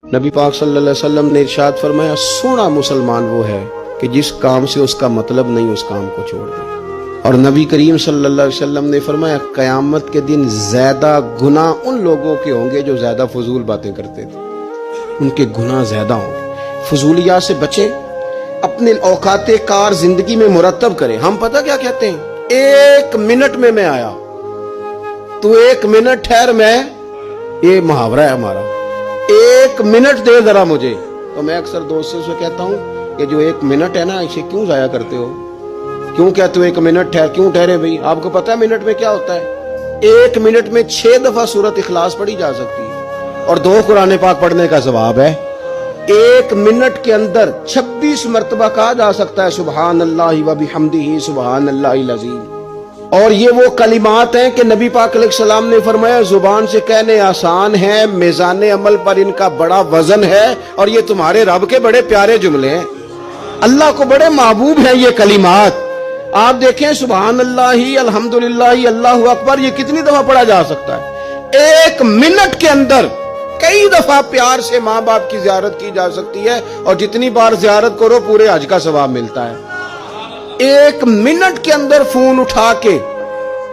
نبی پاک صلی اللہ علیہ وسلم نے ارشاد فرمایا سونا مسلمان وہ ہے کہ جس کام سے اس کا مطلب نہیں اس کام کو چھوڑ دے۔ اور نبی کریم صلی اللہ علیہ وسلم نے فرمایا قیامت کے دن زیادہ گناہ ان لوگوں کے ہوں گے جو زیادہ فضول باتیں کرتے تھے، ان کے گناہ زیادہ ہوں گے۔ فضولیات سے بچیں، اپنے اوقات کار زندگی میں مرتب کریں۔ ہم پتہ کیا کہتے ہیں، 1 منٹ میں آیا، تو 1 منٹ ٹھہر، میں یہ محاورہ ہے ہمارا، 1 منٹ دے ذرا مجھے۔ تو میں اکثر دوستوں سے کہتا ہوں کہ جو 1 منٹ ہے نا، اسے کیوں ضائع کرتے ہو؟ کیوں کہتے ہو 1 منٹ ٹھہر؟ کیوں ٹھہرے بھائی؟ آپ کو پتا ہے منٹ میں کیا ہوتا ہے؟ 1 منٹ میں 6 دفعہ سورۃ اخلاص پڑھی جا سکتی ہے، اور 2 قرآن پاک پڑھنے کا ثواب ہے۔ 1 منٹ کے اندر 26 مرتبہ کہا جا سکتا ہے سبحان اللہ و بحمدہ سبحان اللہ العظیم۔ اور یہ وہ کلمات ہیں کہ نبی پاک علیہ السلام نے فرمایا زبان سے کہنے آسان ہیں، میزان عمل پر ان کا بڑا وزن ہے، اور یہ تمہارے رب کے بڑے پیارے جملے ہیں، اللہ کو بڑے محبوب ہیں یہ کلمات۔ آپ دیکھیں سبحان اللہ، الحمدللہ، اللہ اکبر، یہ کتنی دفعہ پڑھا جا سکتا ہے؟ 1 منٹ کے اندر کئی دفعہ پیار سے ماں باپ کی زیارت کی جا سکتی ہے، اور جتنی بار زیارت کرو پورے حج کا ثواب ملتا ہے۔ 1 منٹ کے اندر فون اٹھا کے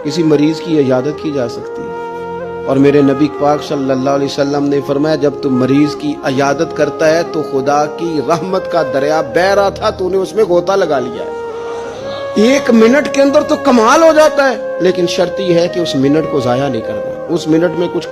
کسی مریض کی عیادت کی جا سکتی ہے۔ اور میرے نبی پاک صلی اللہ علیہ وسلم نے فرمایا جب تم مریض کی عیادت کرتا ہے تو خدا کی رحمت کا دریا بہہ رہا تھا، تو نے اس میں غوطہ لگا لیا ہے۔ 1 منٹ کے اندر تو کمال ہو جاتا ہے، لیکن شرط یہ ہے کہ اس منٹ کو ضائع نہیں کرنا، اس منٹ میں کچھ